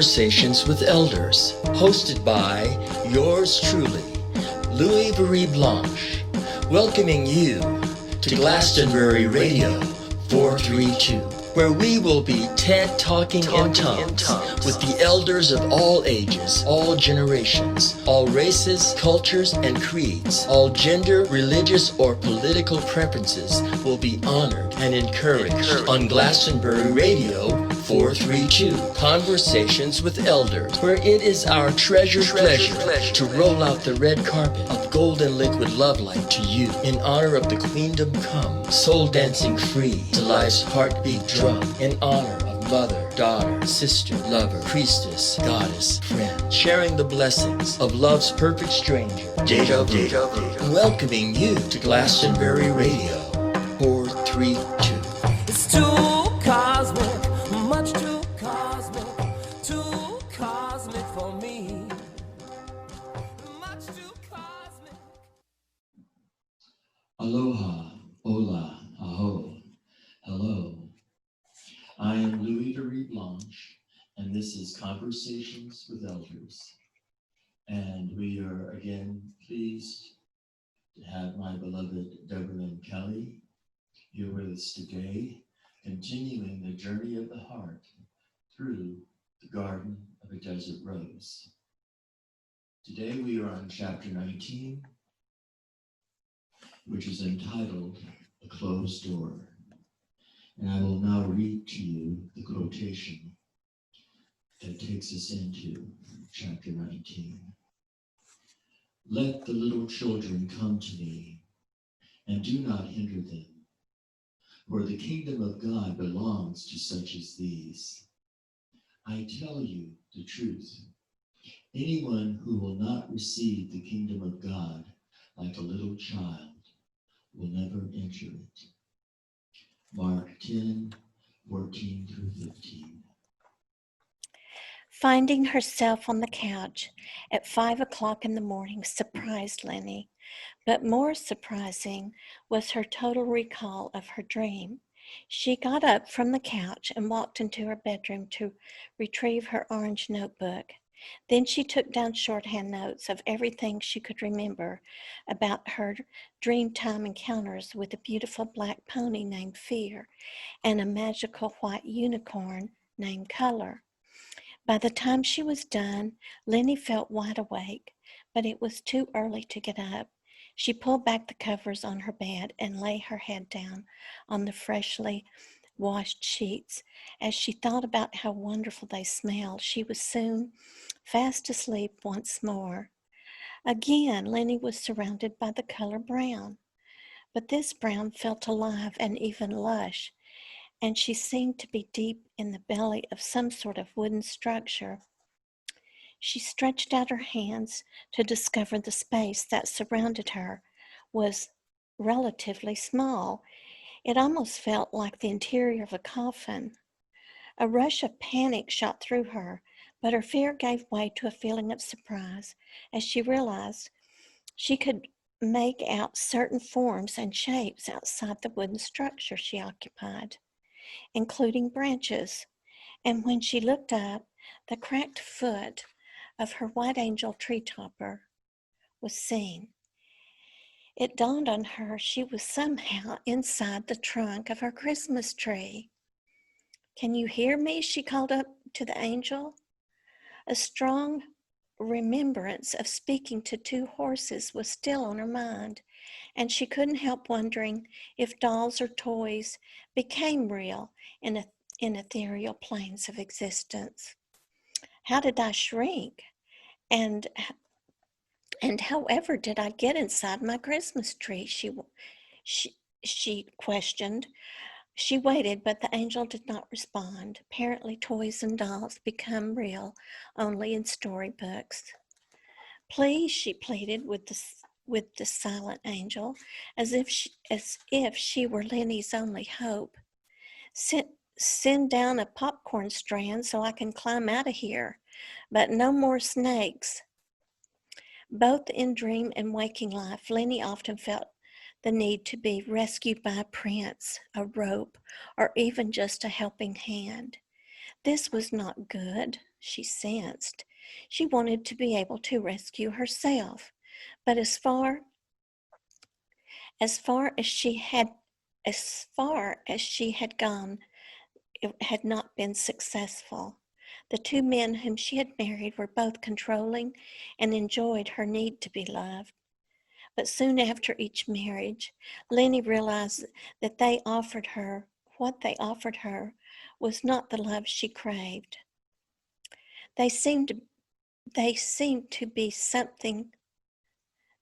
Conversations with Elders, hosted by yours truly, Louis Marie Blanche, welcoming you to Glastonbury Radio 432, where we will be TED Talking in tongues with the elders of all ages, all generations, all races, cultures, and creeds. All gender, religious, or political preferences will be honored and encouraged on Glastonbury Radio 432, Conversations with Elders, where it is our treasured pleasure to roll out the red carpet of golden liquid love light to you in honor of the Queendom Come, soul dancing free to life's heartbeat drum, in honor of mother, daughter, sister, lover, priestess, goddess, friend, sharing the blessings of love's perfect stranger, Deja Vu, welcoming you to Glastonbury Radio 432. It's too cosmic, much too cosmic for me. Much too cosmic. Aloha, hola, aho, hello. I am Louis Marie Blanche, and this is Conversations with Elders. And we are again pleased to have my beloved Deborah Kelly here with us today, continuing the journey of the heart through the Garden of a Desert Rose. Today we are on chapter 19, which is entitled A Closed Door. And I will now read to you the quotation that takes us into chapter 19. Let the little children come to me, and do not hinder them, for the kingdom of God belongs to such as these. I tell you the truth. Anyone who will not receive the kingdom of God like a little child will never enter it. Mark 10, 14 through 15. Finding herself on the couch at 5 o'clock in the morning surprised Lenny, but more surprising was her total recall of her dream. She got up from the couch and walked into her bedroom to retrieve her orange notebook. Then she took down shorthand notes of everything she could remember about her dreamtime encounters with a beautiful black pony named Fear and a magical white unicorn named Color. By the time she was done, Lenny felt wide awake, but it was too early to get up. She pulled back the covers on her bed and lay her head down on the freshly washed sheets. As she thought about how wonderful they smelled, she was soon fast asleep once more. Again, Lenny was surrounded by the color brown, but this brown felt alive and even lush, and she seemed to be deep in the belly of some sort of wooden structure. She stretched out her hands to discover the space that surrounded her was relatively small. It almost felt like the interior of a coffin. A rush of panic shot through her, but her fear gave way to a feeling of surprise as she realized she could make out certain forms and shapes outside the wooden structure she occupied, including branches. And when she looked up, the cracked foot of her white angel tree topper was seen. It dawned on her she was somehow inside the trunk of her Christmas tree. "Can you hear me?" she called up to the angel. A strong remembrance of speaking to two horses was still on her mind, and she couldn't help wondering if dolls or toys became real in ethereal planes of existence. How did I shrink? And however did I get inside my Christmas tree? She questioned. She waited, but the angel did not respond. Apparently, toys and dolls become real only in storybooks. "Please," she pleaded with the silent angel, as if she were Lenny's only hope. Send down a popcorn strand so I can climb out of here, but no more snakes." Both in dream and waking life, Lenny often felt the need to be rescued by a prince, a rope, or even just a helping hand. This was not good. she sensed. She wanted to be able to rescue herself. But as far as she had gone, it had not been successful. The two men whom she had married were both controlling and enjoyed her need to be loved. But soon after each marriage, Lenny realized that what they offered her was not the love she craved. They seemed to be something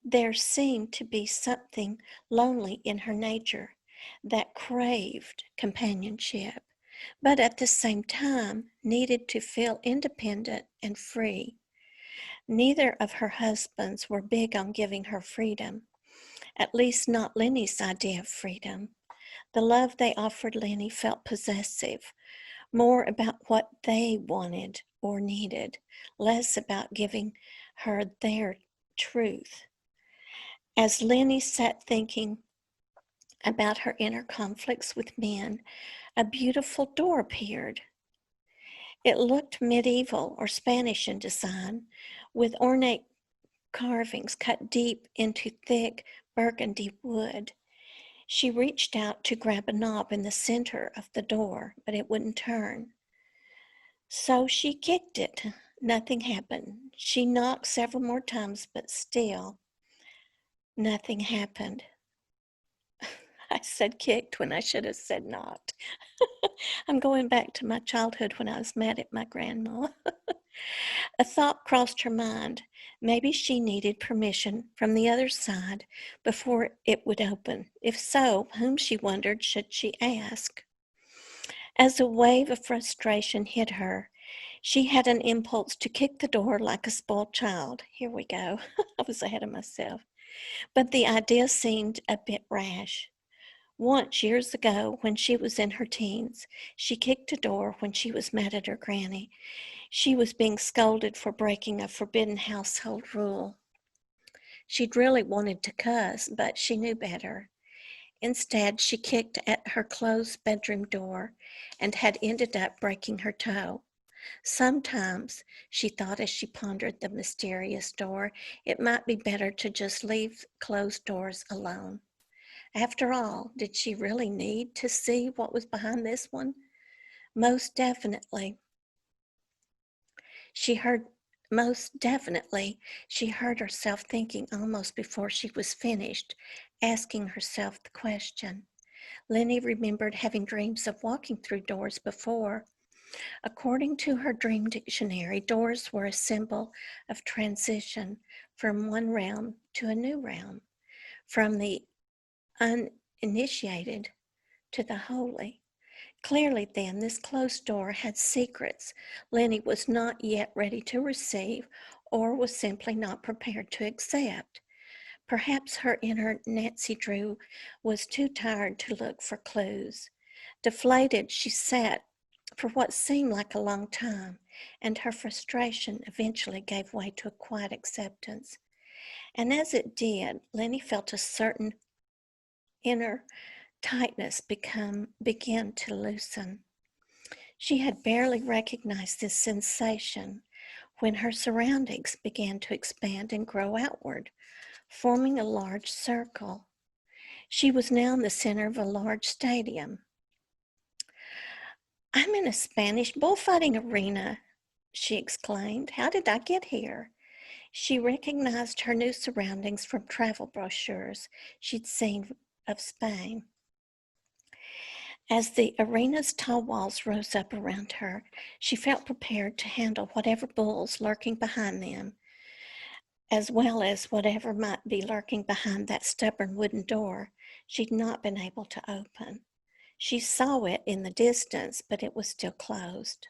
There seemed to be something lonely in her nature that craved companionship, but at the same time needed to feel independent and free. Neither of her husbands were big on giving her freedom, at least not Lenny's idea of freedom. The love they offered Lenny felt possessive, more about what they wanted or needed, less about giving her their truth. As Lenny sat thinking about her inner conflicts with men, a beautiful door appeared. It looked medieval or Spanish in design, with ornate carvings cut deep into thick burgundy wood. She reached out to grab a knob in the center of the door, but it wouldn't turn. So she kicked it. Nothing happened. She knocked several more times, but still nothing happened. I said kicked when I should have said knocked. I'm going back to my childhood when I was mad at my grandma. A thought crossed her mind. Maybe she needed permission from the other side before it would open. If so, whom, she wondered, should she ask? As a wave of frustration hit her, she had an impulse to kick the door like a spoiled child. Here we go. I was ahead of myself. But the idea seemed a bit rash. Once, years ago, when she was in her teens, she kicked a door when she was mad at her granny. She was being scolded for breaking a forbidden household rule. She'd really wanted to cuss, but she knew better. Instead, she kicked at her closed bedroom door and had ended up breaking her toe. Sometimes, she thought as she pondered the mysterious door, it might be better to just leave closed doors alone. After all, did she really need to see what was behind this one? Most definitely. She heard she heard herself thinking almost before she was finished, asking herself the question. Lenny remembered having dreams of walking through doors before. According to her dream dictionary, doors were a symbol of transition from one realm to a new realm, from the uninitiated to the holy. Clearly, then, this closed door had secrets Lenny was not yet ready to receive or was simply not prepared to accept. Perhaps her inner Nancy Drew was too tired to look for clues. Deflated, she sat for what seemed like a long time, and her frustration eventually gave way to a quiet acceptance. And as it did, Lenny felt a certain inner tightness began to loosen. She had barely recognized this sensation when her surroundings began to expand and grow outward, forming a large circle. She was now in the center of a large stadium. I'm in a Spanish bullfighting arena, she exclaimed. How did I get here? She recognized her new surroundings from travel brochures she'd seen of Spain. As the arena's tall walls rose up around her, she felt prepared to handle whatever bulls lurking behind them, as well as whatever might be lurking behind that stubborn wooden door she'd not been able to open. She saw it in the distance, but it was still closed.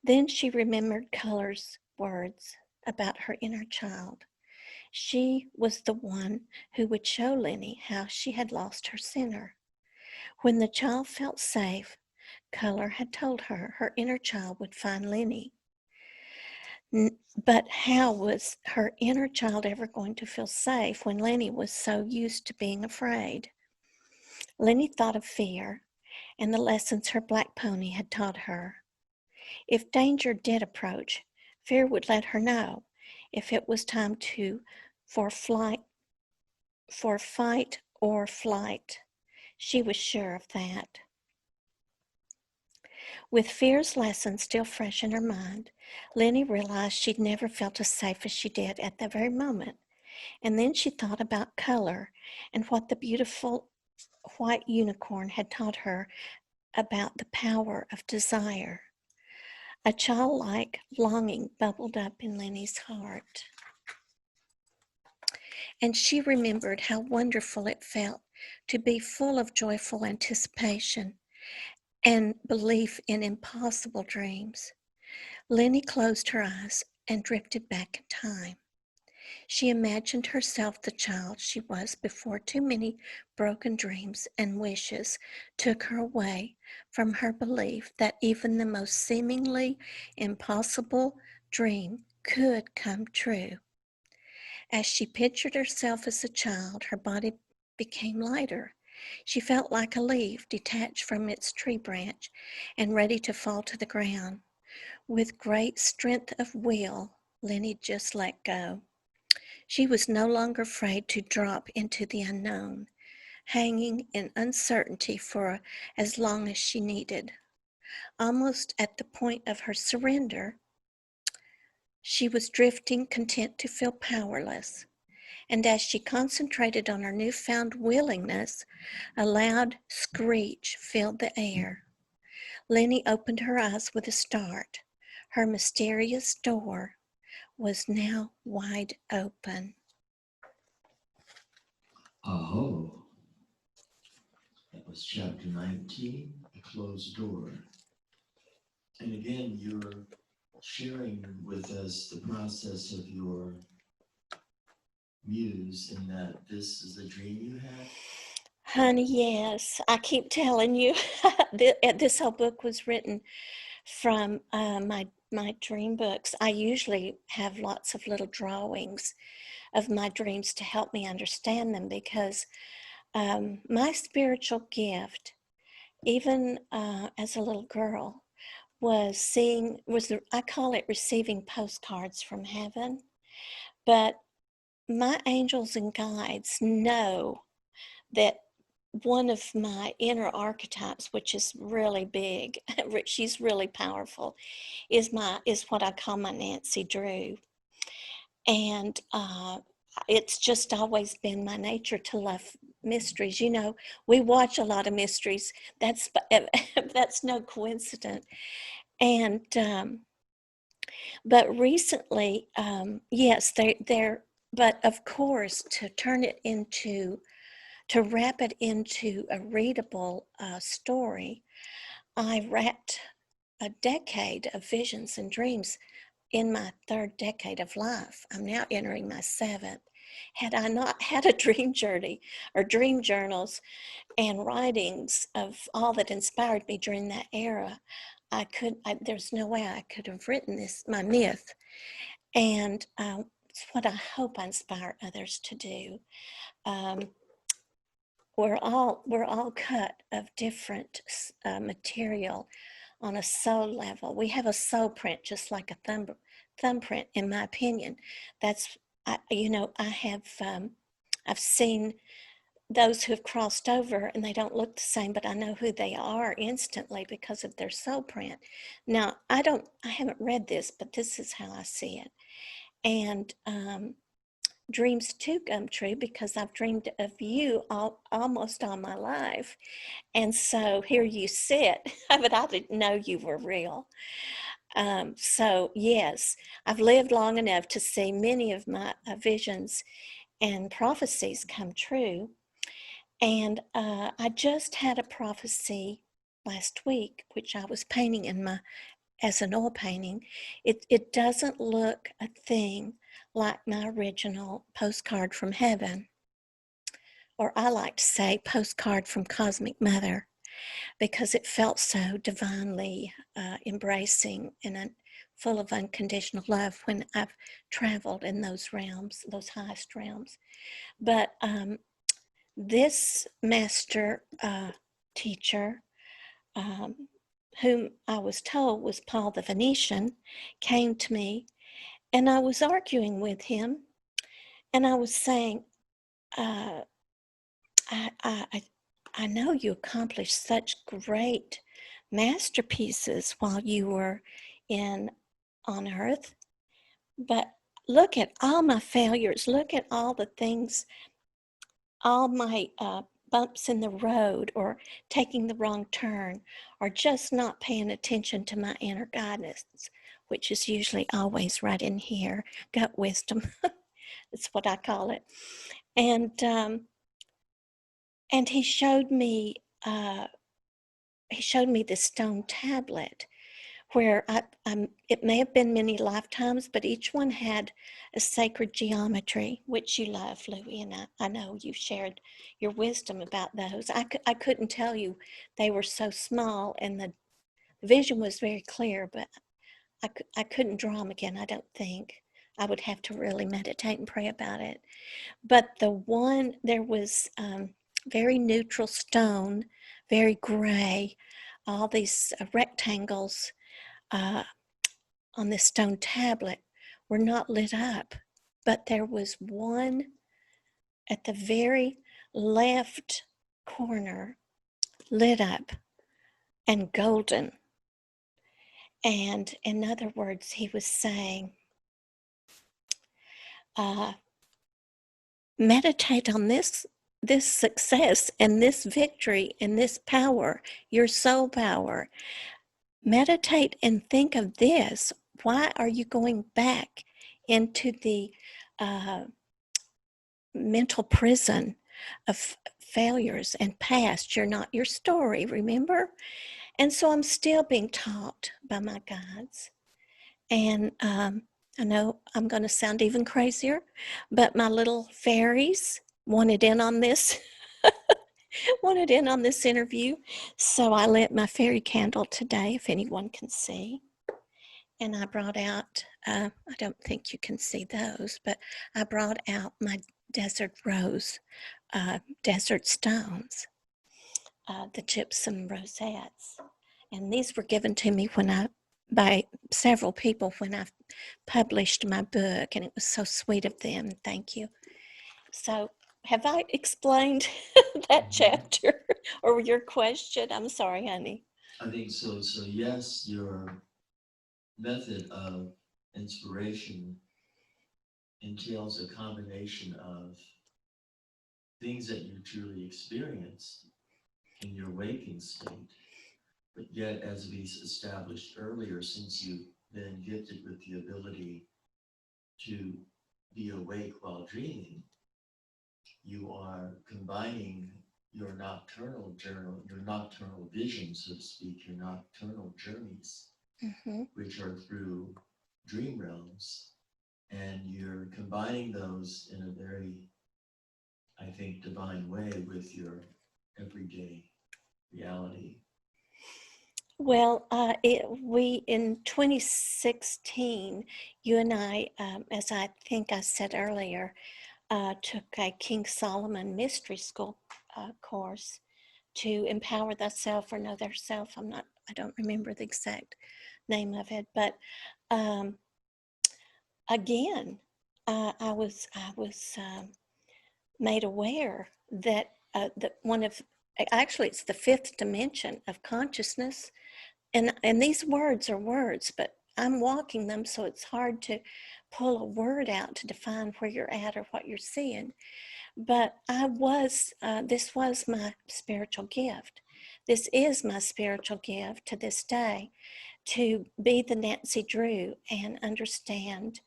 Then she remembered Color's words about her inner child. She was the one who would show Lenny how she had lost her center. When the child felt safe, Color had told her her inner child would find Lenny. But how was her inner child ever going to feel safe when Lenny was so used to being afraid? Lenny thought of fear and the lessons her black pony had taught her. If danger did approach, fear would let her know if it was time for flight, for fight or flight. She was sure of that. With fear's lesson still fresh in her mind, Lenny realized she'd never felt as safe as she did at that very moment. And then she thought about color and what the beautiful white unicorn had taught her about the power of desire. A childlike longing bubbled up in Lenny's heart. And she remembered how wonderful it felt to be full of joyful anticipation and belief in impossible dreams. Lenny closed her eyes and drifted back in time. She imagined herself the child she was before too many broken dreams and wishes took her away from her belief that even the most seemingly impossible dream could come true. As she pictured herself as a child, her body became lighter. She felt like a leaf detached from its tree branch and ready to fall to the ground. With great strength of will, Lenny just let go. She was no longer afraid to drop into the unknown, hanging in uncertainty for as long as she needed. Almost at the point of her surrender, she was drifting, content to feel powerless. And as she concentrated on her newfound willingness, a loud screech filled the air. Lenny opened her eyes with a start. Her mysterious door was now wide open. Aho. That was chapter 19, The Closed Door. And again, you're sharing with us the process of your muse in that this is the dream you had? Honey, yes. I keep telling you, this whole book was written from my dream books. I usually have lots of little drawings of my dreams to help me understand them because my spiritual gift, even as a little girl, I call it receiving postcards from heaven. But my angels and guides know that one of my inner archetypes, which is really big, she's really powerful, is what I call my Nancy Drew. And it's just always been my nature to love mysteries. You know, we watch a lot of mysteries. That's no coincidence. And but recently, yes, they're. But of course, to wrap it into a readable story, I wrapped a decade of visions and dreams in my third decade of life. I'm now entering my seventh. Had I not had a dream journey or dream journals and writings of all that inspired me during that era, there's no way I could have written this, my myth. And it's what I hope I inspire others to do. We're all cut of different material on a soul level. We have a soul print, just like a thumbprint, in my opinion. I've seen those who have crossed over and they don't look the same, but I know who they are instantly because of their soul print. Now, I haven't read this, but this is how I see it. And dreams too come true because I've dreamed of you almost all my life. And so here you sit, but I didn't know you were real. So yes, I've lived long enough to see many of my visions and prophecies come true. And I just had a prophecy last week, which I was painting as an oil painting. It doesn't look a thing like my original postcard from heaven, or I like to say postcard from Cosmic Mother, because it felt so divinely embracing and full of unconditional love when I've traveled in those realms, those highest realms. But this master teacher, whom I was told was Paul the Venetian, came to me, and I was arguing with him, and I was saying, uh, I, I, I I know you accomplished such great masterpieces while you were in on earth, but look at all my failures. Look at all the things, all my bumps in the road, or taking the wrong turn, or just not paying attention to my inner guidance, which is usually always right in here. Gut wisdom, that's what I call it. And he showed me this stone tablet where it may have been many lifetimes, but each one had a sacred geometry, which you love, Louie, and I know you shared your wisdom about those. I couldn't tell you, they were so small, and the vision was very clear, but I couldn't draw them again, I don't think. I would have to really meditate and pray about it. But there was very neutral stone, very gray, all these rectangles on this stone tablet were not lit up, but there was one at the very left corner lit up and golden. And in other words, he was saying, meditate on this success and this victory and this power, your soul power. Meditate and think of this. Why are you going back into the mental prison of failures and past? You're not your story, remember? And so I'm still being taught by my guides. And I know I'm going to sound even crazier, but my little fairies wanted in on this. Wanted in on this interview. So I lit my fairy candle today, if anyone can see. And I brought out, I don't think you can see those, but I brought out my desert rose, desert stones, the gypsum rosettes. And these were given to me by several people when I published my book, and it was so sweet of them. Thank you. So have I explained that chapter or your question? I'm sorry, honey. I think so. So yes, your method of inspiration entails a combination of things that you truly experienced in your waking state, but yet, as we established earlier, since you've been gifted with the ability to be awake while dreaming, you are combining your nocturnal vision, so to speak, your nocturnal journeys, which are through dream realms, and you're combining those in a very, I think, divine way with your everyday reality. Well, we in 2016, you and I, as I think I said earlier, took a King Solomon Mystery School course to empower thyself or know thyself. I don't remember the exact name of it, but again, I was made aware that actually it's the fifth dimension of consciousness, and these words are words, but I'm walking them, so it's hard to pull a word out to define where you're at or what you're seeing. But this was my spiritual gift. This is my spiritual gift to this day, to be the Nancy Drew and understand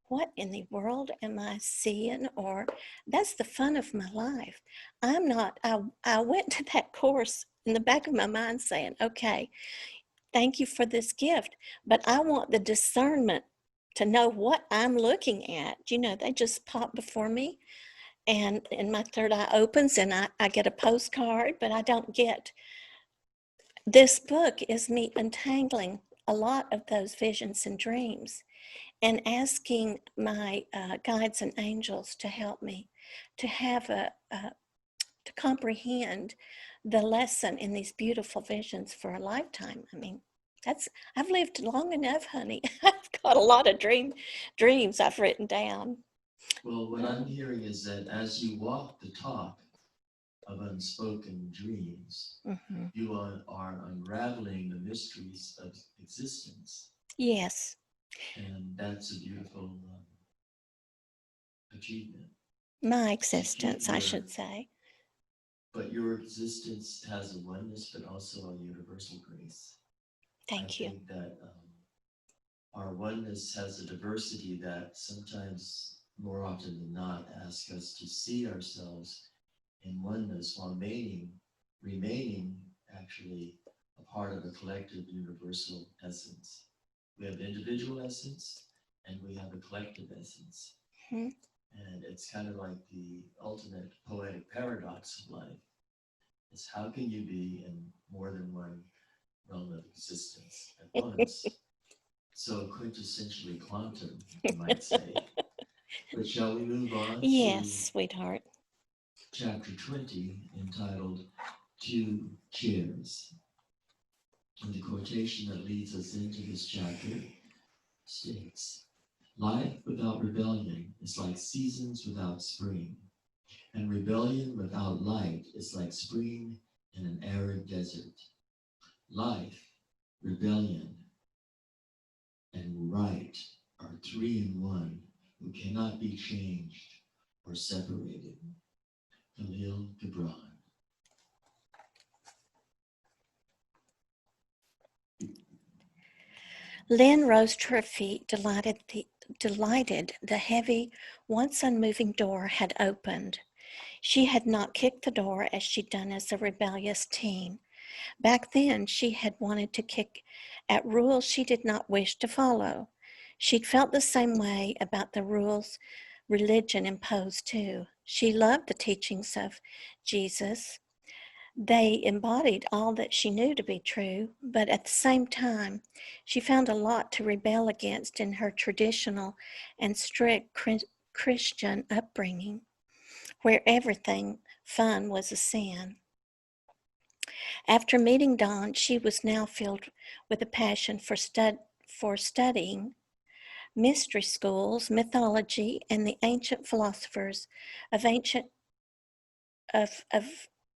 what in the world am I seeing, or that's the fun of my life. I went to that course in the back of my mind saying, okay, thank you for this gift, but I want the discernment to know what I'm looking at. They just pop before me, and my third eye opens and I get a postcard, but I don't get. This book is me untangling a lot of those visions and dreams and asking my guides and angels to help me to have to comprehend the lesson in these beautiful visions for a lifetime. I mean, I've lived long enough, honey. I've got a lot of dreams I've written down. Well, what I'm hearing is that as you walk the talk of unspoken dreams, Mm-hmm. you are unraveling the mysteries of existence. Yes. And that's a beautiful achievement. My existence, I should say. But your existence has a oneness, but also a universal grace. Thank you. I think that our oneness has a diversity that sometimes, more often than not, asks us to see ourselves in oneness while remaining actually a part of a collective universal essence. We have individual essence and we have a collective essence. Mm-hmm. And it's kind of like the ultimate poetic paradox of life. It's how can you be in more than one realm of existence at once? So quintessentially quantum, you might say. But shall we move on Yes, to sweetheart. chapter 20, entitled Two Chairs? And the quotation that leads us into this chapter states, "Life without rebellion is like seasons without spring, and rebellion without light is like spring in an arid desert. Life, rebellion, and right are three in one who cannot be changed or separated." Khalil Gibran. Lynn rose to her feet, delighted the heavy, once unmoving door had opened. She had not kicked the door as she'd done as a rebellious teen. Back then, she had wanted to kick at rules she did not wish to follow. She'd felt the same way about the rules religion imposed too. She loved the teachings of Jesus. They embodied all that she knew to be true, but at the same time, she found a lot to rebel against in her traditional and strict Christian upbringing, where everything fun was a sin. After meeting Don, she was now filled with a passion for studying mystery schools, mythology, and the ancient philosophers of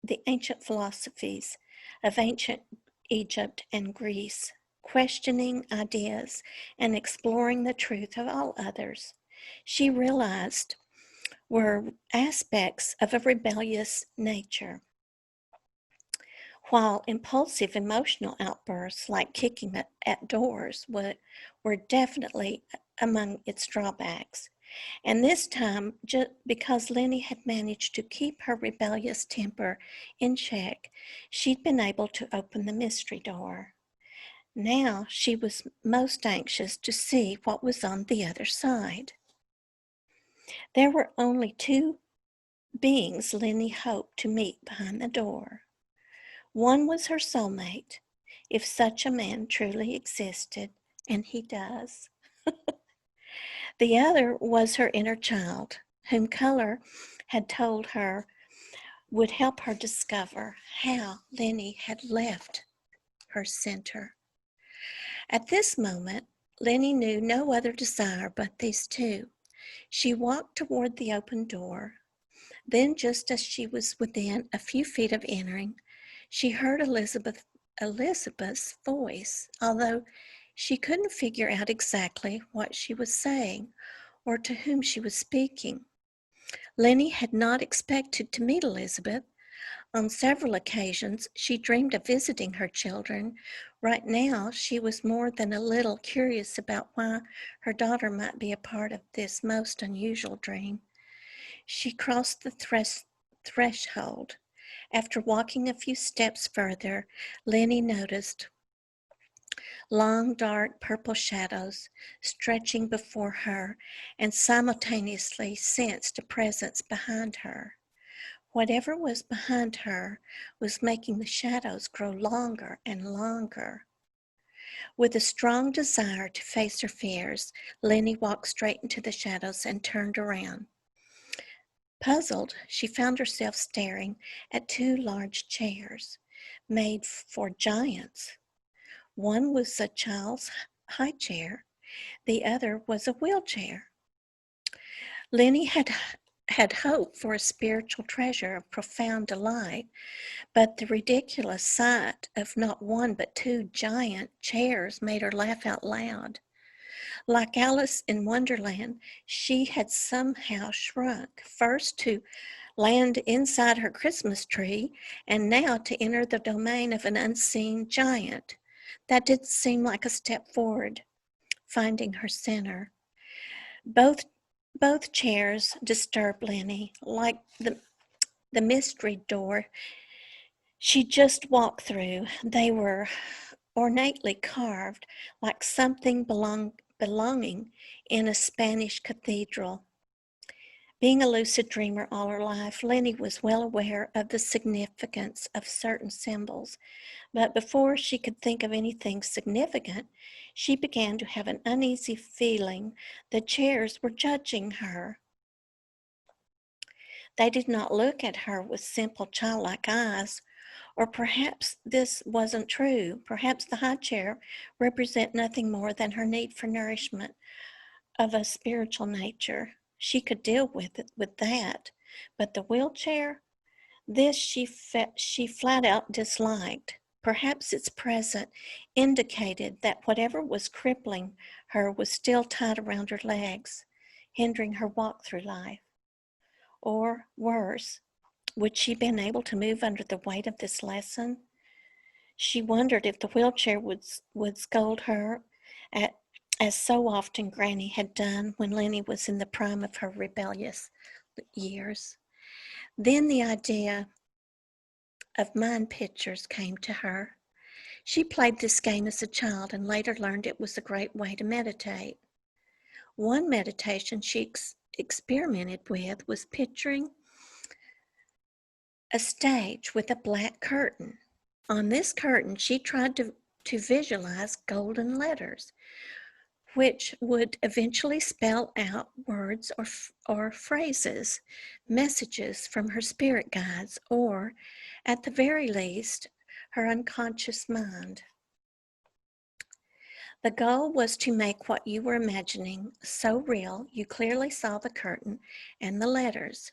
the ancient philosophies of ancient Egypt and Greece, questioning ideas and exploring the truth of all others. She realized were aspects of a rebellious nature. While impulsive emotional outbursts like kicking at doors were definitely among its drawbacks. And this time, just because Lenny had managed to keep her rebellious temper in check, she'd been able to open the mystery door. Now she was most anxious to see what was on the other side. There were only two beings Lenny hoped to meet behind the door. One was her soulmate, if such a man truly existed, and he does. The other was her inner child, whom Color had told her would help her discover how Lenny had left her center. At this moment, Lenny knew no other desire but these two. She walked toward the open door. Then, just as she was within a few feet of entering, she heard Elizabeth's voice, although she couldn't figure out exactly what she was saying or to whom she was speaking. Lenny had not expected to meet Elizabeth. On several occasions, she dreamed of visiting her children. Right now, she was more than a little curious about why her daughter might be a part of this most unusual dream. She crossed the threshold. After walking a few steps further, Lenny noticed long, dark purple shadows stretching before her and simultaneously sensed a presence behind her. Whatever was behind her was making the shadows grow longer and longer. With a strong desire to face her fears, Lenny walked straight into the shadows and turned around. Puzzled, she found herself staring at two large chairs made for giants. One was a child's high chair, the other was a wheelchair. Lenny had hoped for a spiritual treasure of profound delight, but the ridiculous sight of not one but two giant chairs made her laugh out loud. Like Alice in Wonderland, she had somehow shrunk, first to land inside her Christmas tree, and now to enter the domain of an unseen giant. That did seem like a step forward, finding her center. Both chairs disturbed Lenny, like the mystery door she just walked through. They were ornately carved, like something belonging in a Spanish cathedral. Being a lucid dreamer all her life, Lenny was well aware of the significance of certain symbols, but before she could think of anything significant, she began to have an uneasy feeling the chairs were judging her. They did not look at her with simple childlike eyes, or perhaps this wasn't true. Perhaps the high chair represented nothing more than her need for nourishment of a spiritual nature. She could deal with that, but the wheelchair, this she flat out disliked. Perhaps its presence indicated that whatever was crippling her was still tied around her legs, hindering her walk through life. Or worse, would she been able to move under the weight of this lesson? She wondered if the wheelchair would scold her, at, as so often Granny had done when Lenny was in the prime of her rebellious years. Then the idea of mind pictures came to her. She played this game as a child and later learned it was a great way to meditate. One meditation she experimented with was picturing a stage with a black curtain. On this curtain, she tried to visualize golden letters, which would eventually spell out words or phrases, messages from her spirit guides, or, at the very least, her unconscious mind. The goal was to make what you were imagining so real you clearly saw the curtain and the letters.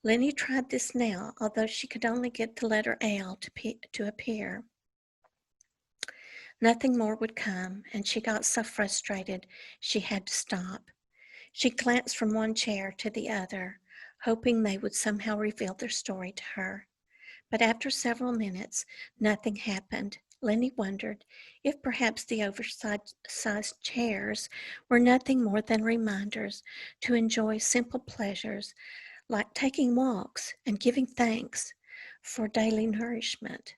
Lenny tried this now, although she could only get the letter L to appear. Nothing more would come, and she got so frustrated she had to stop. She glanced from one chair to the other, hoping they would somehow reveal their story to her. But after several minutes, nothing happened. Lenny wondered if perhaps the oversized chairs were nothing more than reminders to enjoy simple pleasures like taking walks and giving thanks for daily nourishment.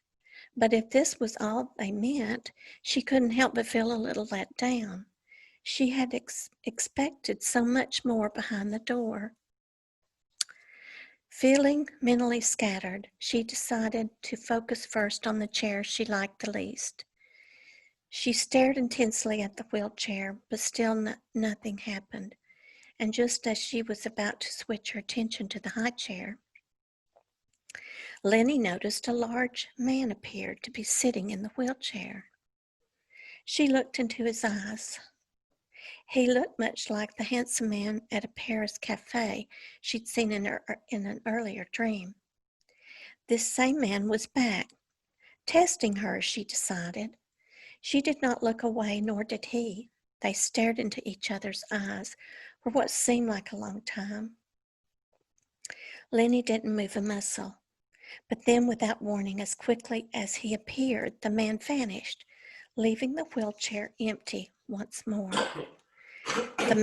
But if this was all they meant, she couldn't help but feel a little let down. She had expected so much more behind the door. Feeling mentally scattered, she decided to focus first on the chair she liked the least. She stared intensely at the wheelchair, but still nothing happened. And just as she was about to switch her attention to the high chair, Lenny noticed a large man appeared to be sitting in the wheelchair. She looked into his eyes. He looked much like the handsome man at a Paris cafe she'd seen in an earlier dream. This same man was back, testing her, she decided. She did not look away, nor did he. They stared into each other's eyes for what seemed like a long time. Lenny didn't move a muscle, but then without warning, as quickly as he appeared, the man vanished, leaving the wheelchair empty once more. The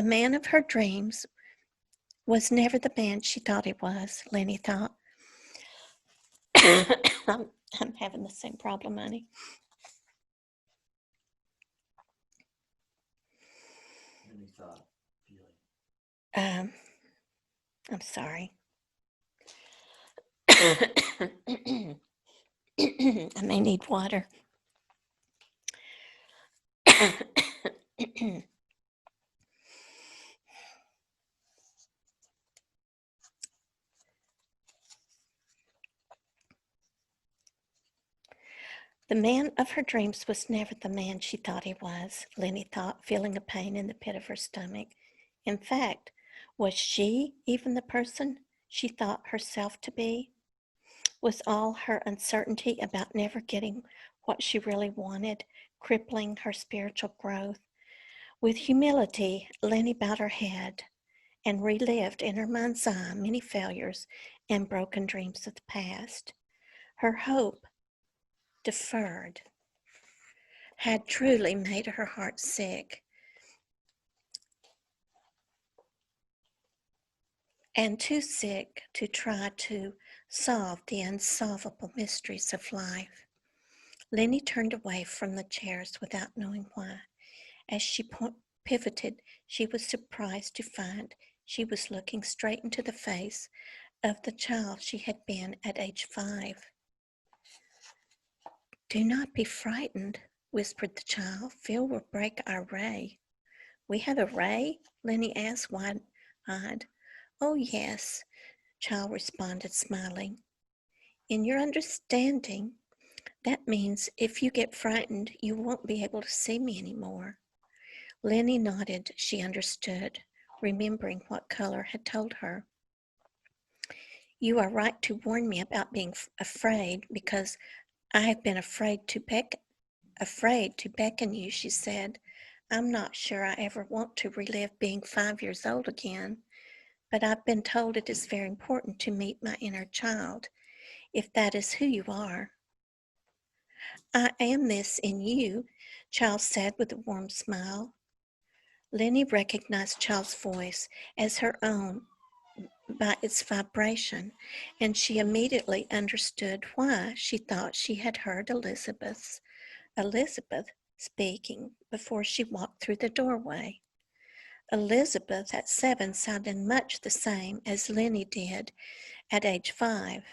man of her dreams was never the man she thought he was, Lenny thought. I'm having the same problem, honey. Any thought, feeling? I'm sorry. I may need water. The man of her dreams was never the man she thought he was, Lenny thought, feeling a pain in the pit of her stomach. In fact, was she even the person she thought herself to be? Was all her uncertainty about never getting what she really wanted, crippling her spiritual growth? With humility, Lenny bowed her head and relived in her mind's eye many failures and broken dreams of the past. Her hope, deferred, had truly made her heart sick, and too sick to try to solve the unsolvable mysteries of life. Lenny turned away from the chairs without knowing why. As she pivoted, she was surprised to find she was looking straight into the face of the child she had been at age 5. "Do not be frightened," whispered the child. "Phil will break our ray." "We have a ray?" Lenny asked, wide-eyed. "Oh, yes," child responded, smiling. "In your understanding, that means if you get frightened, you won't be able to see me anymore." Lenny nodded. She understood, remembering what Color had told her. "You are right to warn me about being afraid, because I have been afraid to beckon you," she said. "I'm not sure I ever want to relive being 5 years old again, but I've been told it is very important to meet my inner child, if that is who you are." "I am this in you," Child said with a warm smile. Lenny recognized Child's voice as her own by its vibration, and she immediately understood why she thought she had heard Elizabeth speaking before she walked through the doorway. Elizabeth at 7 sounded much the same as Lenny did at age 5.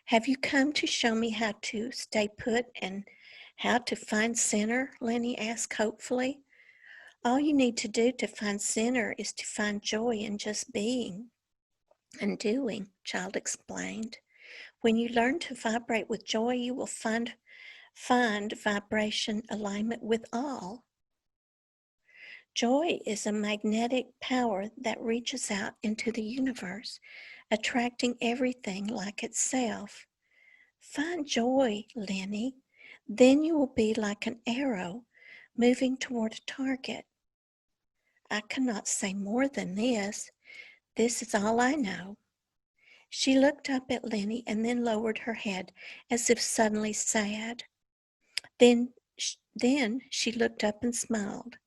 "Have you come to show me how to stay put and how to find center?" Lenny asked hopefully. "All you need to do to find center is to find joy in just being and doing," Child explained. "When you learn to vibrate with joy, you will find vibration alignment with all." Joy is a magnetic power that reaches out into the universe, attracting everything like itself. Find joy, Lenny. Then you will be like an arrow moving toward a target. I cannot say more than this. This is all I know." She looked up at Lenny and then lowered her head as if suddenly sad. Then she looked up and smiled.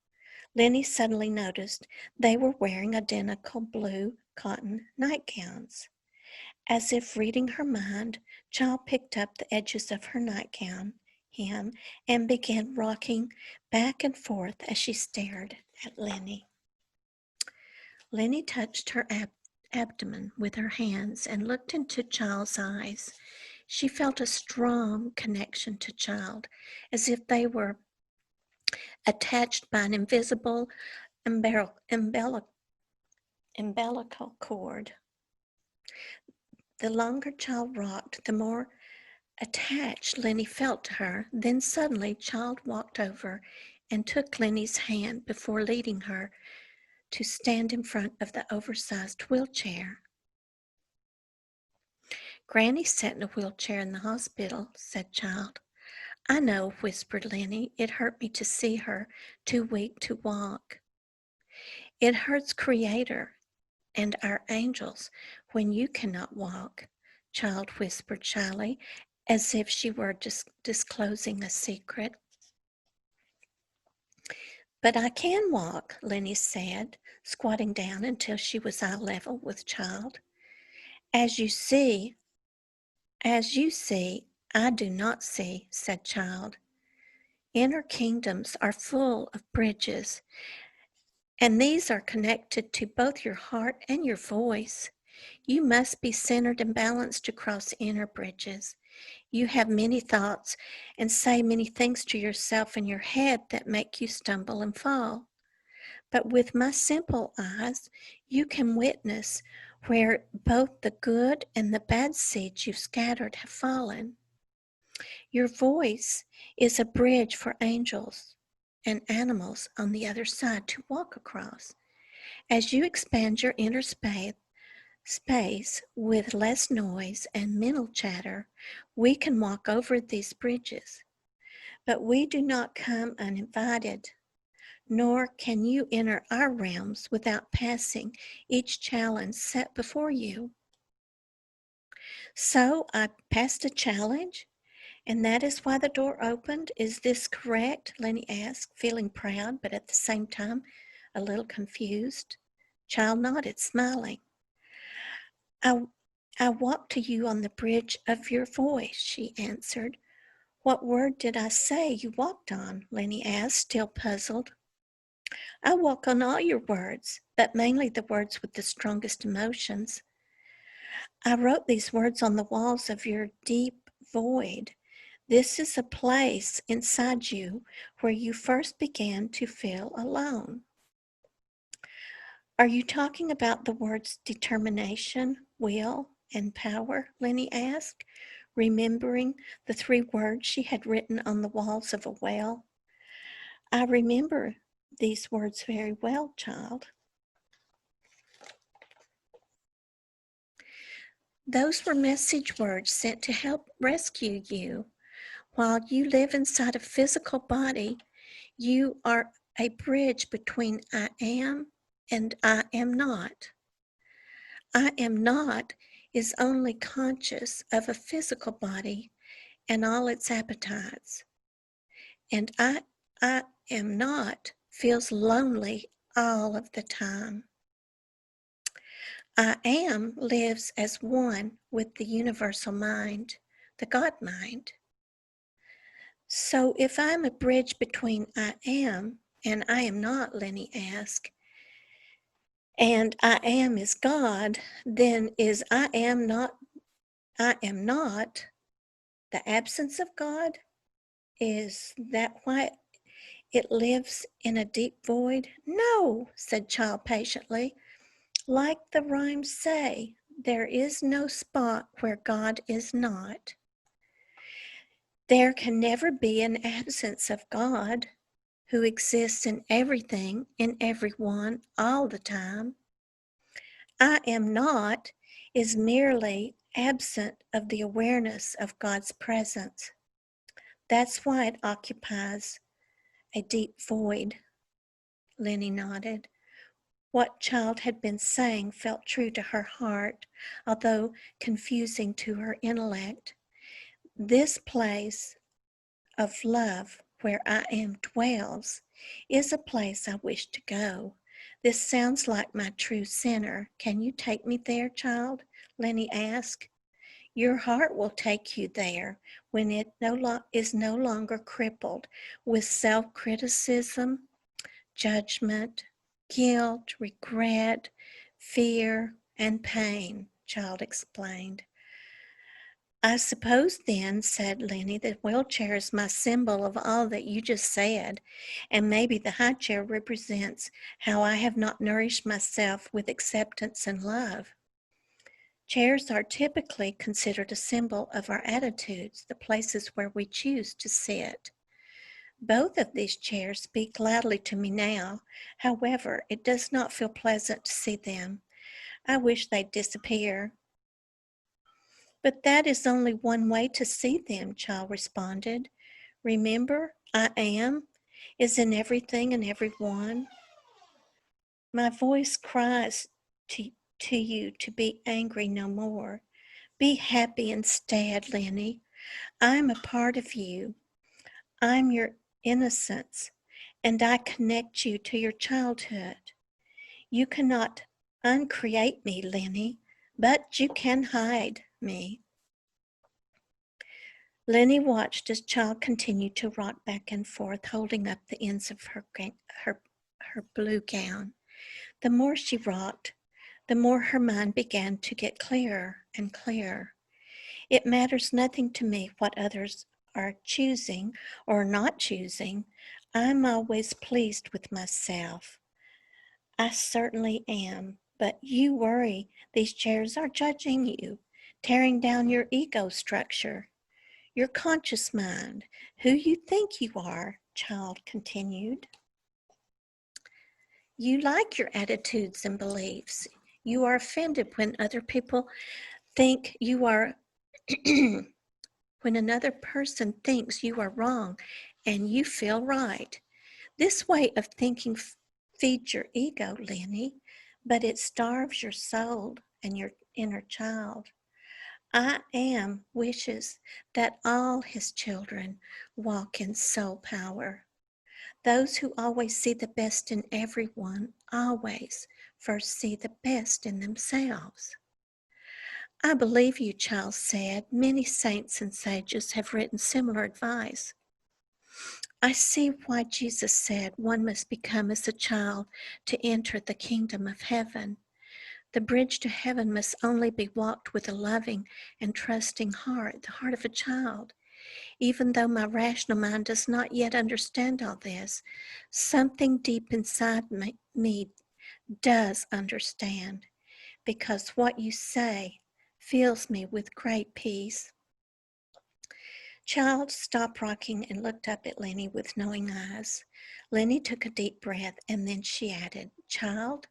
Lenny suddenly noticed they were wearing identical blue cotton nightgowns. As if reading her mind, Child picked up the edges of her nightgown hem and began rocking back and forth as she stared at Lenny. Lenny touched her abdomen with her hands and looked into Child's eyes. She felt a strong connection to Child, as if they were attached by an invisible umbilical cord. The longer Child rocked, the more attached Lenny felt to her. Then suddenly Child walked over and took Lenny's hand before leading her to stand in front of the oversized wheelchair. "Granny sat in a wheelchair in the hospital," said Child. "I know," whispered Lenny. "It hurt me to see her too weak to walk." "It hurts Creator and our angels when you cannot walk," Child whispered shyly, as if she were disclosing a secret. "But I can walk," Lenny said, squatting down until she was eye level with Child. As you see, I do not see," said Child. "Inner kingdoms are full of bridges, and these are connected to both your heart and your voice. You must be centered and balanced to cross inner bridges. You have many thoughts and say many things to yourself in your head that make you stumble and fall. But with my simple eyes, you can witness where both the good and the bad seeds you've scattered have fallen. Your voice is a bridge for angels and animals on the other side to walk across. As you expand your inner space with less noise and mental chatter, we can walk over these bridges. But we do not come uninvited, nor can you enter our realms without passing each challenge set before you. So I passed a challenge, and that is why the door opened. Is this correct? Lenny asked, feeling proud, but at the same time a little confused. Child nodded, smiling. I walked to you on the bridge of your voice, she answered. What word did I say you walked on? Lenny asked, still puzzled. I walk on all your words, but mainly the words with the strongest emotions. I wrote these words on the walls of your deep void. This is a place inside you where you first began to feel alone. Are you talking about the words determination, will, and power? Lenny asked, remembering the 3 words she had written on the walls of a well. I remember these words very well, child. Those were message words sent to help rescue you. While you live inside a physical body, you are a bridge between I am and I am not. I am not is only conscious of a physical body and all its appetites. And I am not feels lonely all of the time. I am lives as one with the universal mind, the God mind. So if I'm a bridge between I am and I am not, Lenny asked, and I am is God, then is I am not the absence of God? Is that why it lives in a deep void? No, said Child patiently. Like the rhymes say, there is no spot where God is not. There can never be an absence of God, who exists in everything, in everyone, all the time. I am not is merely absent of the awareness of God's presence. That's why it occupies a deep void. Lenny nodded. What Child had been saying felt true to her heart, although confusing to her intellect. This place of love where I am dwells is a place I wish to go. This sounds like my true center. Can you take me there, child? Lenny asked. Your heart will take you there when it is no longer crippled with self-criticism, judgment, guilt, regret, fear, and pain, Child explained. I suppose then, said Lenny, the wheelchair is my symbol of all that you just said, and maybe the high chair represents how I have not nourished myself with acceptance and love. Chairs are typically considered a symbol of our attitudes, the places where we choose to sit. Both of these chairs speak loudly to me now. However, it does not feel pleasant to see them. I wish they'd disappear. But that is only one way to see them, Child responded. Remember, I am is in everything and everyone. My voice cries to you to be angry no more. Be happy instead, Lenny. I'm a part of you. I'm your innocence, and I connect you to your childhood. You cannot uncreate me, Lenny, but you can hide me. Lenny watched as Child continued to rock back and forth, holding up the ends of her blue gown. The more she rocked, the more her mind began to get clearer and clearer. It matters nothing to me what others are choosing or not choosing. I'm always pleased with myself. I certainly am, but you worry these chairs are judging you, tearing down your ego structure. Your conscious mind, who you think you are, child continued. You like your attitudes and beliefs. You are offended when other people think you are, when another person thinks you are wrong and you feel right. This way of thinking feeds your ego, Lenny, but it starves your soul and your inner child. I am wishes that all his children walk in soul power. Those who always see the best in everyone always first see the best in themselves. I believe you, Charles said. Many saints and sages have written similar advice. I see why Jesus said one must become as a child to enter the kingdom of heaven. The bridge to heaven must only be walked with a loving and trusting heart, the heart of a child. Even though my rational mind does not yet understand all this, something deep inside me does understand, because what you say fills me with great peace. Child stopped rocking and looked up at Lenny with knowing eyes. Lenny took a deep breath and then she added, Child,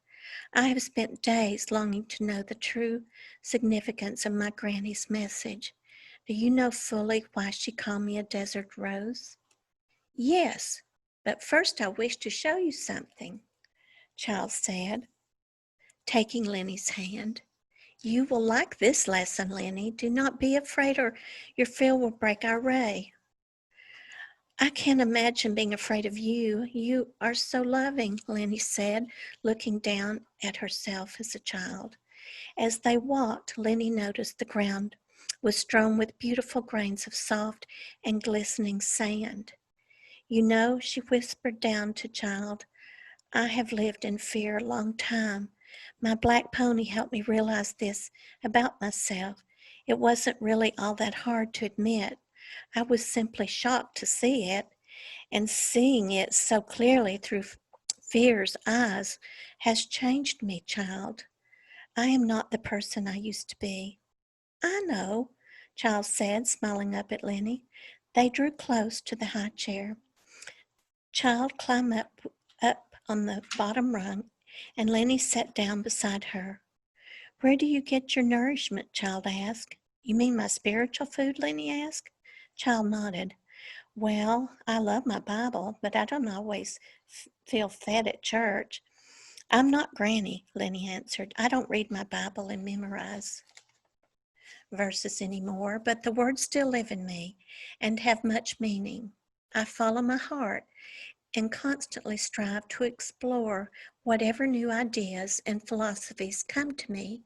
I have spent days longing to know the true significance of my granny's message. Do you know fully why she called me a desert rose? Yes, but first I wish to show you something, Child said, taking Lenny's hand. You will like this lesson, Lenny. Do not be afraid or your fear will break our ray. I can't imagine being afraid of you. You are so loving, Lenny said, looking down at herself as a child. As they walked, Lenny noticed the ground was strewn with beautiful grains of soft and glistening sand. You know, she whispered down to Child, I have lived in fear a long time. My black pony helped me realize this about myself. It wasn't really all that hard to admit. I was simply shocked to see it, and seeing it so clearly through fear's eyes has changed me, Child. I am not the person I used to be. I know, Child said, smiling up at Lenny. They drew close to the high chair. Child climbed up on the bottom rung, and Lenny sat down beside her. Where do you get your nourishment? Child asked. You mean my spiritual food? Lenny asked. Child nodded. Well, I love my Bible, but I don't always feel fed at church. I'm not Granny, Lenny answered. I don't read my Bible and memorize verses anymore, but the words still live in me and have much meaning. I follow my heart and constantly strive to explore whatever new ideas and philosophies come to me,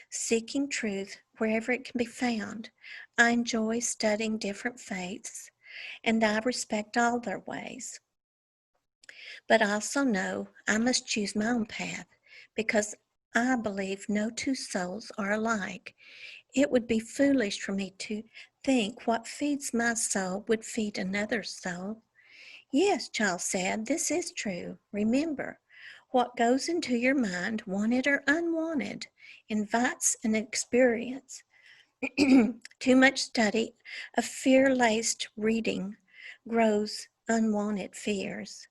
seeking truth wherever it can be found. I enjoy studying different faiths, and I respect all their ways. But I also know I must choose my own path because I believe no two souls are alike. It would be foolish for me to think what feeds my soul would feed another's soul. Yes, Child said, this is true. Remember, what goes into your mind, wanted or unwanted, invites an experience. Too much study of fear-laced reading grows unwanted fears.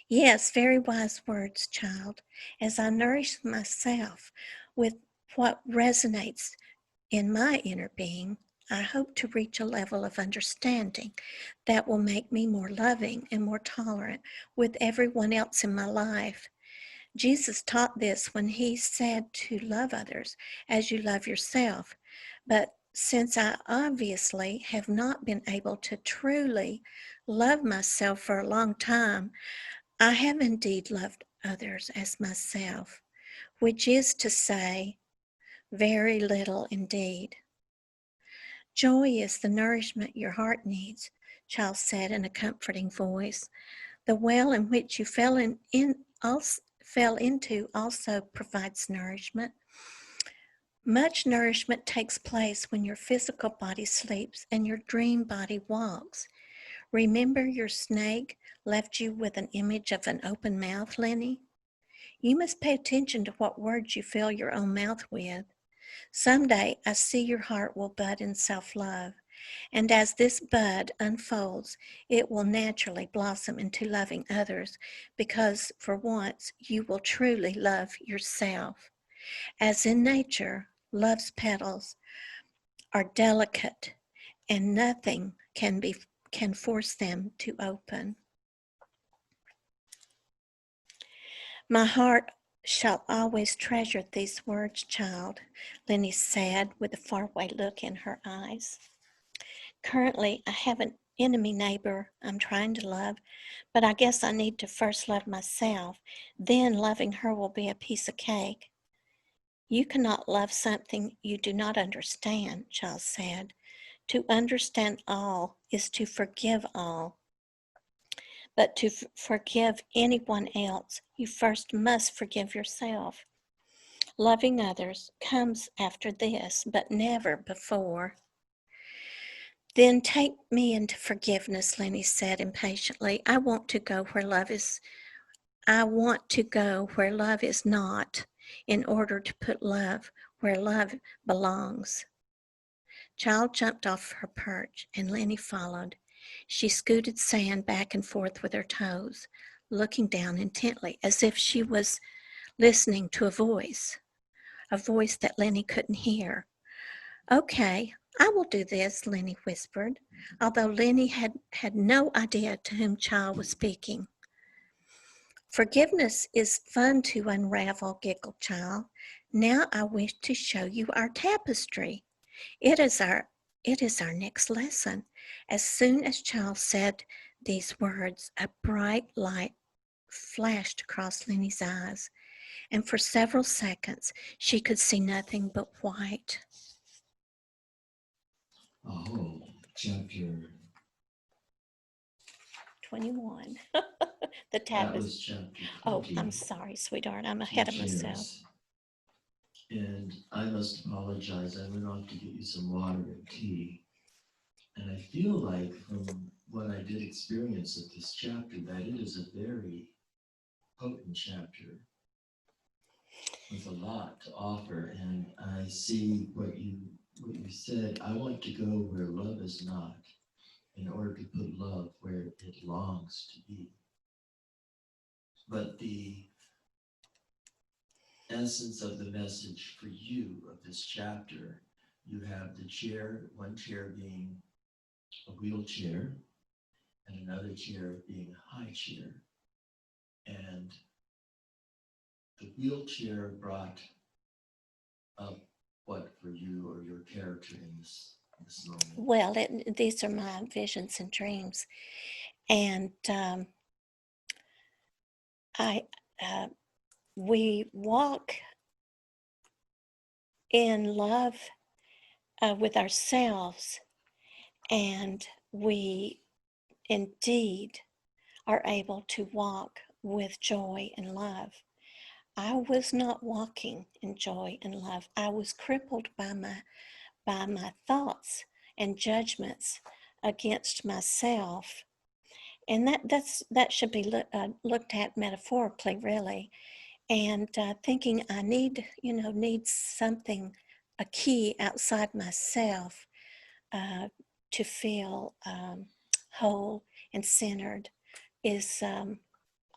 Yes, very wise words, Child. As I nourish myself with what resonates in my inner being, I hope to reach a level of understanding that will make me more loving and more tolerant with everyone else in my life. Jesus taught this when he said to love others as you love yourself. But since I obviously have not been able to truly love myself for a long time, I have indeed loved others as myself, which is to say, very little indeed. Joy is the nourishment your heart needs, Child said in a comforting voice. The well in which you fell into also provides nourishment. Much nourishment takes place when your physical body sleeps and your dream body walks. Remember your snake left you with an image of an open mouth, Lenny? You must pay attention to what words you fill your own mouth with. Someday I see your heart will bud in self-love. And as this bud unfolds, it will naturally blossom into loving others because for once you will truly love yourself. As in nature, love's petals are delicate and nothing can force them to open. My heart shall always treasure these words, child, Lenny said with a faraway look in her eyes. Currently, I have an enemy neighbor I'm trying to love, but I guess I need to first love myself. Then loving her will be a piece of cake. You cannot love something you do not understand, Charles said. To understand all is to forgive all. But to forgive anyone else, you first must forgive yourself. Loving others comes after this, but never before. Then take me into forgiveness, Lenny said impatiently. I want to go where love is not, in order to put love where love belongs. Child jumped off her perch, and Lenny followed. She scooted sand back and forth with her toes, looking down intently, as if she was listening to a voice that Lenny couldn't hear. Okay, I will do this, Lenny whispered, although Lenny had no idea to whom Child was speaking. Forgiveness is fun to unravel, giggled Child. Now I wish to show you our tapestry. It is our next lesson. As soon as Child said these words, a bright light flashed across Lenny's eyes, and for several seconds she could see nothing but white. Oh, chapter 21. The that tapestry. was chapter Oh, 20. I'm sorry, sweetheart. I'm ahead of myself. Chairs. And I must apologize. I went off to get you some water and tea. And I feel like from what I did experience at this chapter that it is a very potent chapter with a lot to offer. And I see what you said. I want to go where love is not in order to put love where it longs to be. But the essence of the message for you of this chapter, you have the chair, one chair being a wheelchair and another chair being a high chair. And the wheelchair brought up what for you or your character in this moment? Well, these are my visions and dreams. And we walk in love with ourselves, and we indeed are able to walk with joy and love. I was not walking in joy and love. I was crippled by my thoughts and judgments against myself. And that should be looked at metaphorically, really. And thinking I need something, a key outside myself to feel whole and centered is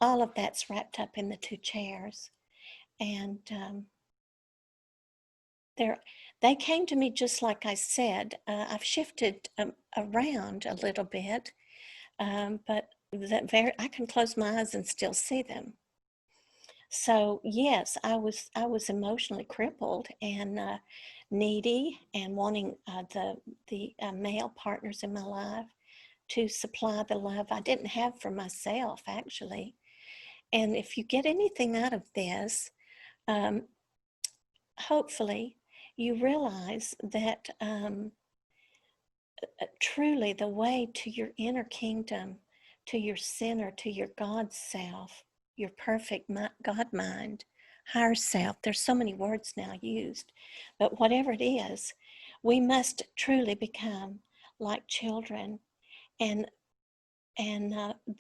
all of that's wrapped up in the two chairs. And they came to me just like I said. I've shifted around a little bit, but I can close my eyes and still see them. So yes, I was emotionally crippled and needy, and wanting the male partners in my life to supply the love I didn't have for myself, actually. And if you get anything out of this, hopefully you realize that truly the way to your inner kingdom, to your center, to your God self, your perfect God mind, higher self. There's so many words now used, but whatever it is, we must truly become like children, and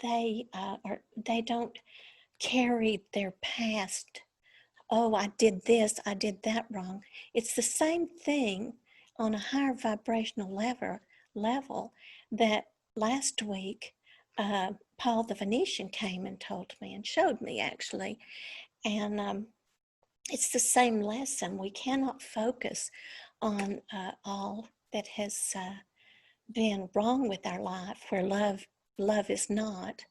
they don't carry their past oh, I did this, I did that wrong. It's the same thing on a higher vibrational level that last week Paul the Venetian came and told me and showed me actually. And it's the same lesson. We cannot focus on all that has been wrong with our life, where love is not.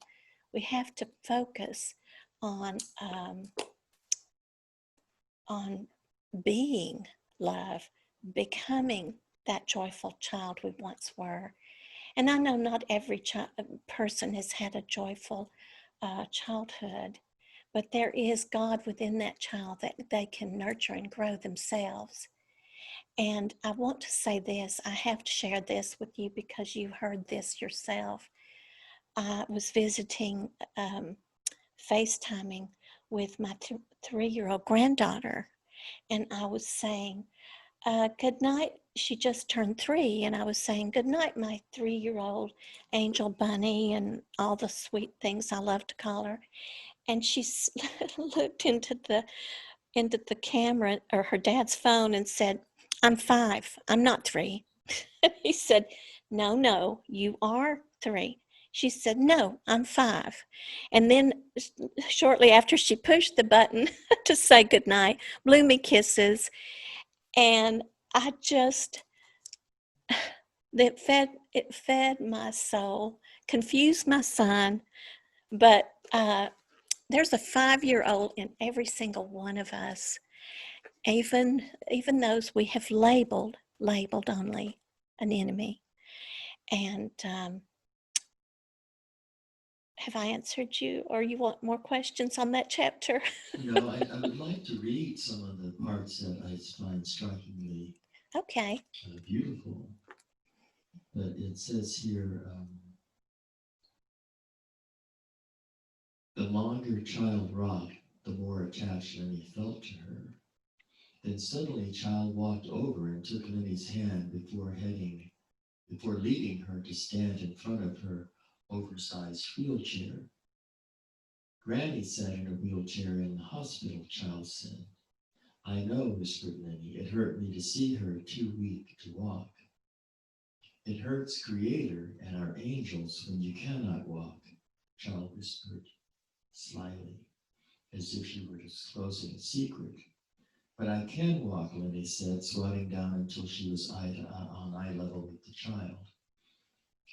We have to focus on being love, becoming that joyful child we once were. And I know not every person has had a joyful childhood, but there is God within that child that they can nurture and grow themselves. And I want to say this, I have to share this with you because you heard this yourself. I was visiting, FaceTiming with my 3-year-old granddaughter, and I was saying, good night. She just turned 3, and I was saying, good night, my 3-year-old angel bunny, and all the sweet things I love to call her. And she looked into the camera or her dad's phone and said, I'm 5, I'm not 3. He said, no, you are 3. She said, no, I'm 5. And then shortly after she pushed the button to say goodnight, blew me kisses. And I just, it fed my soul, confused my son. But there's a 5-year-old in every single one of us, even those we have labeled only an enemy. And have I answered you, or you want more questions on that chapter? I would like to read some of the parts that I find strikingly Okay. beautiful. But it says here, the longer child rocked, the more attached Lenny felt to her. Then suddenly child walked over and took Lenny's hand before leading her to stand in front of her oversized wheelchair. Granny sat in a wheelchair in the hospital, child said. I know, whispered Lenny. It hurt me to see her too weak to walk. It hurts Creator and our angels when you cannot walk, child whispered slyly, as if she were disclosing a secret. But I can walk, Lenny said, squatting down until she was on eye level with the child.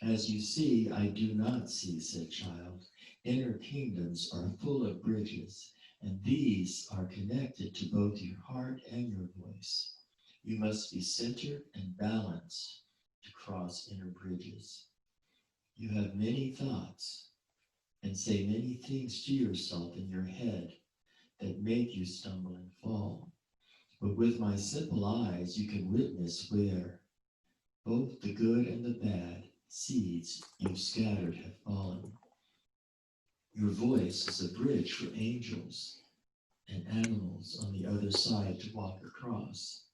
As you see, I do not see, said child. Inner kingdoms are full of bridges, and these are connected to both your heart and your voice. You must be centered and balanced to cross inner bridges. You have many thoughts and say many things to yourself in your head that make you stumble and fall. But with my simple eyes, you can witness where both the good and the bad seeds you've scattered have fallen. Your voice is a bridge for angels and animals on the other side to walk across.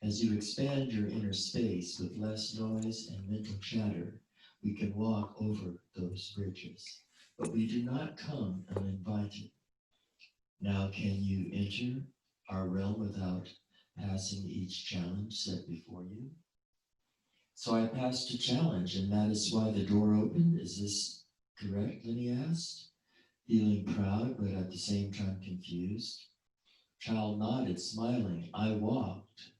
As you expand your inner space with less noise and mental chatter, we can walk over those bridges. But we do not come uninvited. Now can you enter our realm without passing each challenge set before you? So I passed a challenge, and that is why the door opened. Is this correct? Lenny asked, feeling proud but at the same time confused. Child nodded, smiling. I walked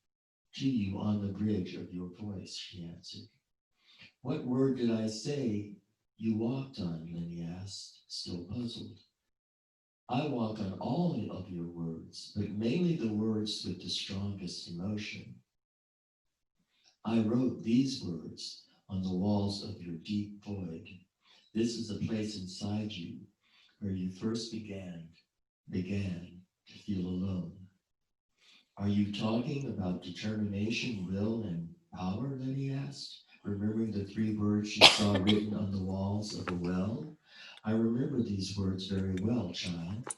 to you on the bridge of your voice, she answered. What word did I say you walked on? Lenny asked, still puzzled. I walk on all of your words, but mainly the words with the strongest emotion. I wrote these words on the walls of your deep void. This is a place inside you where you first began to feel alone. Are you talking about determination, will, and power, Lenny asked, remembering the 3 words she saw written on the walls of a well? I remember these words very well, child.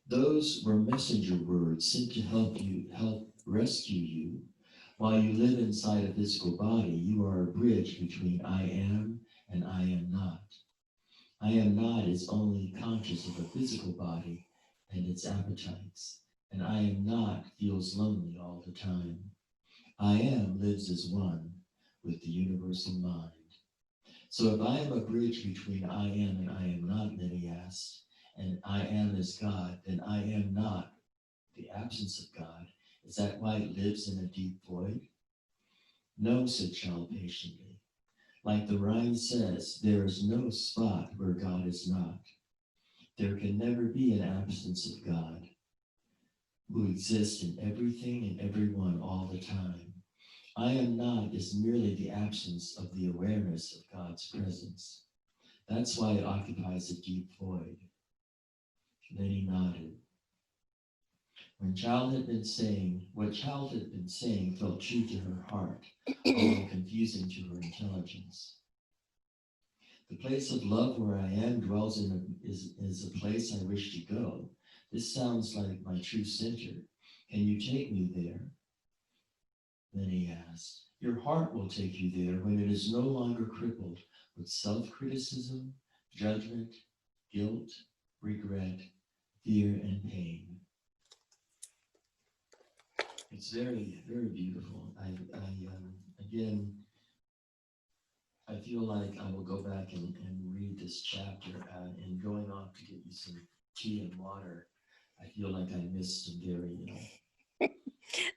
Those were messenger words sent to help rescue you. While you live inside a physical body, you are a bridge between I am and I am not. I am not is only conscious of a physical body and its appetites, and I am not feels lonely all the time. I am lives as one with the universal mind. So if I am a bridge between I am and I am not, Lenny asked, and I am is God, then I am not the absence of God. Is that why it lives in a deep void? No, said Child patiently. Like the rhyme says, there is no spot where God is not. There can never be an absence of God, who exists in everything and everyone all the time. I am not is merely the absence of the awareness of God's presence. That's why it occupies a deep void. Then he nodded. What Child had been saying felt true to her heart, although confusing to her intelligence. The place of love where I am dwells is a place I wish to go. This sounds like my true center. Can you take me there? Then he asked, your heart will take you there when it is no longer crippled with self-criticism, judgment, guilt, regret, fear, and pain. It's very, very beautiful. Again, I feel like I will go back and read this chapter, and going off to get you some tea and water. I feel like I missed some dairy,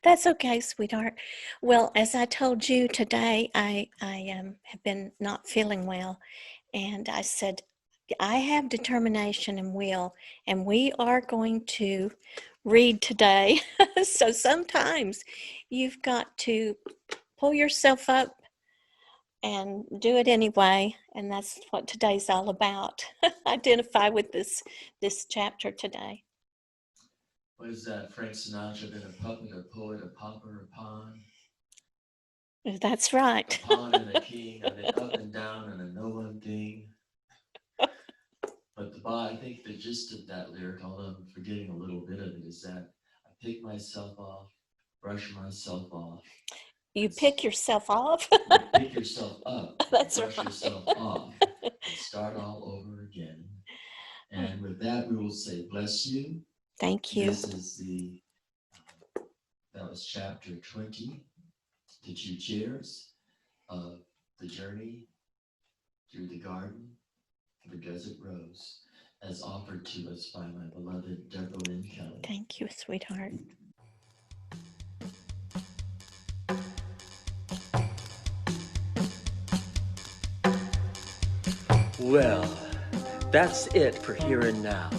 That's okay, sweetheart. Well, as I told you today, I have been not feeling well, and I said, I have determination and will, and we are going to read today. So sometimes you've got to pull yourself up and do it anyway, and that's what today's all about. Identify with this chapter today. What is that? Frank Sinatra, been a puppet, a poet, a pauper, a pawn? That's right. A pawn and a king, I've been up and down and a no one thing. But I think the gist of that lyric, although I'm forgetting a little bit of it, is that I pick myself off, brush myself off. You pick yourself off? You pick yourself up, That's brush right. yourself off, and start all over again. And with that, we will say, bless you. Thank you. This is that was chapter 20, the 2 chairs of the journey through the garden of a desert rose, as offered to us by my beloved Deborah Lynn Kelly. Thank you, sweetheart. Well, that's it for here and now.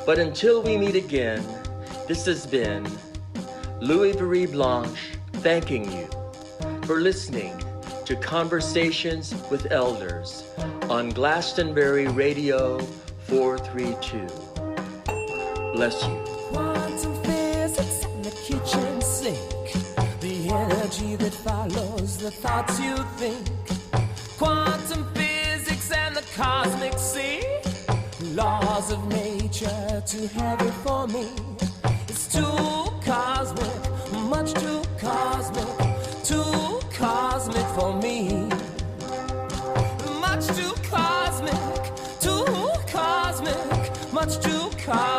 But until we meet again, this has been Louis Marie Blanche thanking you for listening to Conversations with Elders on Glastonbury Radio 432. Bless you. Quantum physics and the kitchen sink, the energy that follows the thoughts you think. Quantum physics and the cosmic sea, laws of nature too heavy for me. It's too cosmic, much too cosmic for me. Much too cosmic, much too cosmic.